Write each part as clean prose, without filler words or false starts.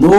9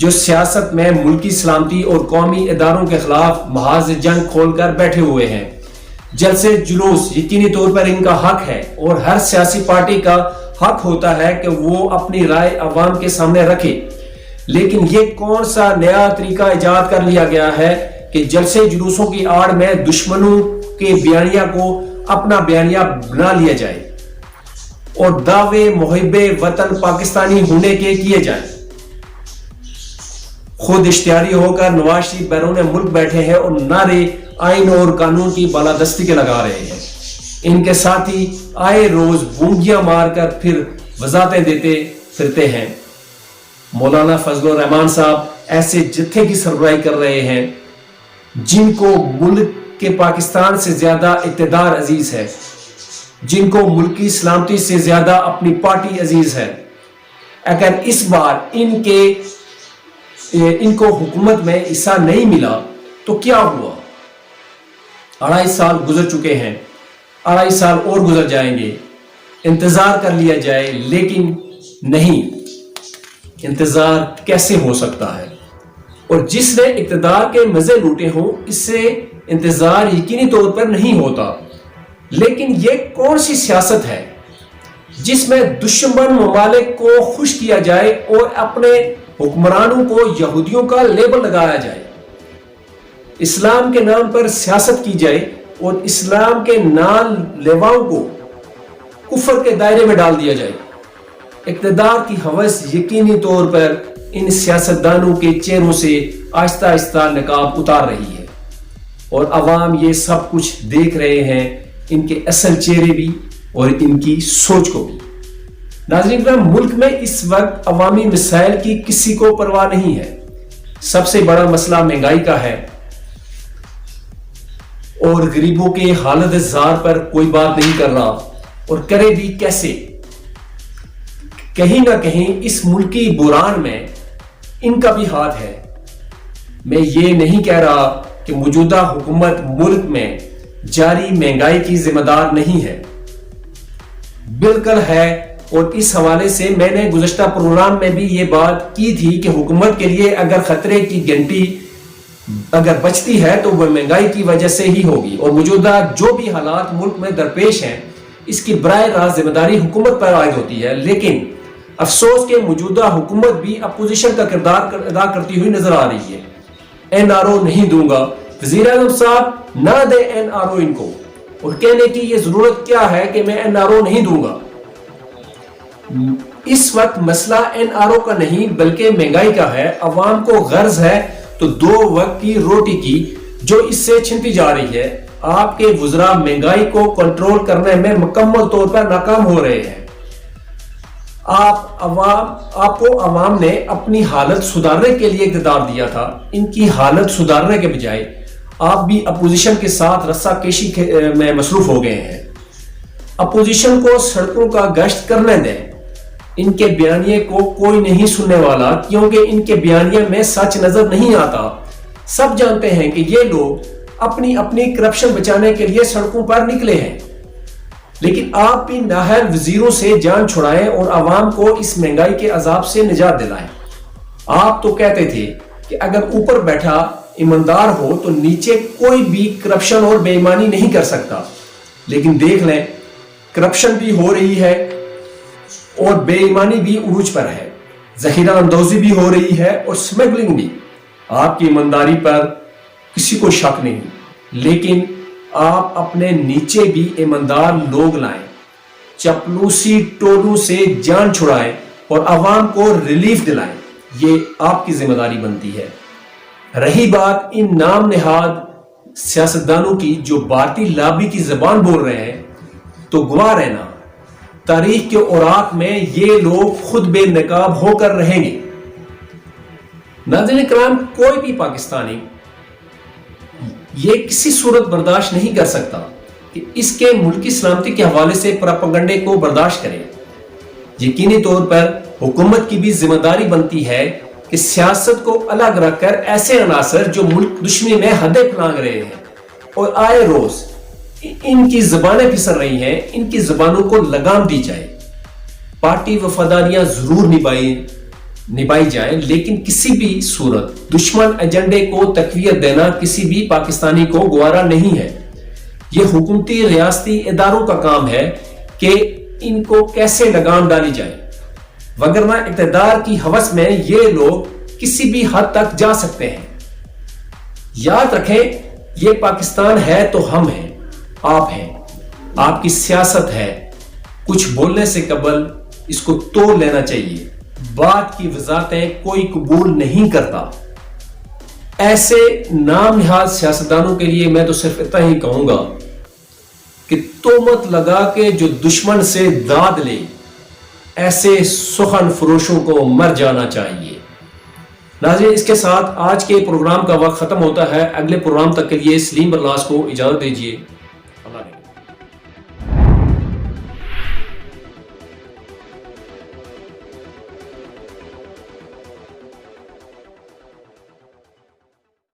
جو سیاست میں ملکی سلامتی اور قومی اداروں کے خلاف محاذ جنگ کھول کر بیٹھے ہوئے ہیں۔ جلسے جلوس یقینی طور پر ان کا حق ہے اور ہر سیاسی پارٹی کا حق ہوتا ہے کہ وہ اپنی رائے عوام کے سامنے رکھے، لیکن یہ کون سا نیا طریقہ ایجاد کر لیا گیا ہے کہ جلسے جلوسوں کی آڑ میں دشمنوں کے بیانیہ کو اپنا بیانیہ بنا لیا جائے اور دعوے محب وطن پاکستانی ہونے کے کیے جائیں۔ خود اشتہاری ہو کر نواز شریف بیرون ملک بیٹھے ہیں اور نعرے آئین اور قانون کی بالادستی کے لگا رہے ہیں۔ ان کے ساتھی آئے روز بونگیاں مار کر پھر وضاحتیں دیتے پھرتے ہیں۔ مولانا فضل الرحمان صاحب ایسے جتھے کی سربراہی کر رہے ہیں جن کو ملک کے پاکستان سے زیادہ اقتدار عزیز ہے، جن کو ملکی سلامتی سے زیادہ اپنی پارٹی عزیز ہے۔ اگر اس بار ان کو حکومت میں حصہ نہیں ملا تو کیا ہوا؟ 2.5 سال گزر چکے ہیں، 2.5 سال اور گزر جائیں گے، انتظار کر لیا جائے، لیکن نہیں، انتظار کیسے ہو سکتا ہے؟ اور جس نے اقتدار کے مزے لوٹے ہوں اس سے انتظار یقینی طور پر نہیں ہوتا۔ لیکن یہ کون سی سیاست ہے جس میں دشمن ممالک کو خوش کیا جائے اور اپنے حکمرانوں کو یہودیوں کا لیبل لگایا جائے، اسلام کے نام پر سیاست کی جائے اور اسلام کے نام لیواؤں کو کفر کے دائرے میں ڈال دیا جائے؟ اقتدار کی ہوس یقینی طور پر ان سیاستدانوں کے چہروں سے آہستہ آہستہ نقاب اتار رہی ہے اور عوام یہ سب کچھ دیکھ رہے ہیں، ان کے اصل چہرے بھی اور ان کی سوچ کو بھی۔ ناظرین کرام، ملک میں اس وقت عوامی مسائل کی کسی کو پرواہ نہیں ہے۔ سب سے بڑا مسئلہ مہنگائی کا ہے اور غریبوں کے حالت زار پر کوئی بات نہیں کر رہا، اور کرے بھی کیسے؟ کہیں نہ کہیں اس ملکی بحران میں ان کا بھی ہاتھ ہے۔ میں یہ نہیں کہہ رہا کہ موجودہ حکومت ملک میں جاری مہنگائی کی ذمہ دار نہیں ہے، بالکل ہے، اور اس حوالے سے میں نے گزشتہ پروگرام میں بھی یہ بات کی تھی کہ حکومت کے لیے اگر خطرے کی گھنٹی اگر بچتی ہے تو وہ مہنگائی کی وجہ سے ہی ہوگی، اور موجودہ جو بھی حالات ملک میں درپیش ہیں اس کی براہ راست ذمہ داری حکومت پر عائد ہوتی ہے۔ لیکن افسوس کہ موجودہ حکومت بھی اپوزیشن کا کردار ادا کرتی ہوئی نظر آ رہی ہے۔ NRO نہیں دوں گا، وزیر اعظم صاحب نہ دے NRO ان کو، اور کہنے کی یہ ضرورت کیا ہے کہ میں NRO نہیں دوں گا۔ اس وقت مسئلہ NRO کا نہیں بلکہ مہنگائی کا ہے۔ عوام کو غرض ہے تو 2 وقت کی روٹی کی جو اس سے چھنتی جا رہی ہے۔ آپ کے وزراء مہنگائی کو کنٹرول کرنے میں مکمل طور پر ناکام ہو رہے ہیں۔ آپ کو عوام نے اپنی حالت سدھارنے کے لیے اقتدار دیا تھا، ان کی حالت سدھارنے کے بجائے آپ بھی اپوزیشن کے ساتھ رسہ کشی میں مصروف ہو گئے ہیں۔ اپوزیشن کو سڑکوں کا گشت کرنے دیں، ان کے بیانیے کو کوئی نہیں سننے والا، کیونکہ ان کے بیانیے میں سچ نظر نہیں آتا۔ سب جانتے ہیں کہ یہ لوگ اپنی کرپشن بچانے کے لیے سڑکوں پر نکلے ہیں، لیکن آپ بھی نااہل وزیروں سے جان چھڑائیں اور عوام کو اس مہنگائی کے عذاب سے نجات دلائیں۔ آپ تو کہتے تھے کہ اگر اوپر بیٹھا ایماندار ہو تو نیچے کوئی بھی کرپشن اور بے ایمانی نہیں کر سکتا، لیکن دیکھ لیں کرپشن بھی ہو رہی ہے اور بے ایمانی بھی عروج پر ہے، ذخیرہ اندوزی بھی ہو رہی ہے اور سمگلنگ بھی۔ آپ کی ایمانداری پر کسی کو شک نہیں، لیکن آپ اپنے نیچے بھی ایماندار لوگ لائیں، چپلوسی ٹولوں سے جان چھڑائیں اور عوام کو ریلیف دلائیں، یہ آپ کی ذمہ داری بنتی ہے۔ رہی بات ان نام نہاد سیاستدانوں کی جو بھارتی لابی کی زبان بول رہے ہیں، تو گواہ رہنا تاریخ کے اوراق میں یہ لوگ خود بے نقاب ہو کر رہیں گے۔ ناظرین کرام، کوئی بھی پاکستانی یہ کسی صورت برداشت نہیں کر سکتا کہ اس کے ملکی سلامتی کے حوالے سے پراپیگنڈے کو برداشت کرے۔ یقینی طور پر حکومت کی بھی ذمہ داری بنتی ہے کہ سیاست کو الگ رکھ کر ایسے عناصر جو ملک دشمنی میں حدیں پھلانگ رہے ہیں اور آئے روز ان کی زبانیں پھسل رہی ہیں، ان کی زبانوں کو لگام دی جائے۔ پارٹی وفاداریاں ضرور نبھائیں، نبھائی جائیں، لیکن کسی بھی صورت دشمن ایجنڈے کو تقویت دینا کسی بھی پاکستانی کو گوارا نہیں ہے۔ یہ حکومتی ریاستی اداروں کا کام ہے کہ ان کو کیسے لگام ڈالی جائے، وگرنہ اقتدار کی ہوس میں یہ لوگ کسی بھی حد تک جا سکتے ہیں۔ یاد رکھیں، یہ پاکستان ہے تو ہم ہیں، آپ ہیں، آپ کی سیاست ہے۔ کچھ بولنے سے قبل اس کو توڑ لینا چاہیے۔ بات کی وضاحتیں کوئی قبول نہیں کرتا۔ ایسے نام نہاد سیاستدانوں کے لیے میں تو صرف اتنا ہی کہوں گا کہ تہمت لگا کے جو دشمن سے داد لے، ایسے سخن فروشوں کو مر جانا چاہیے۔ ناظرین، اس کے ساتھ آج کے پروگرام کا وقت ختم ہوتا ہے۔ اگلے پروگرام تک کے لیے سلیم برلاس کو اجازت دیجیے۔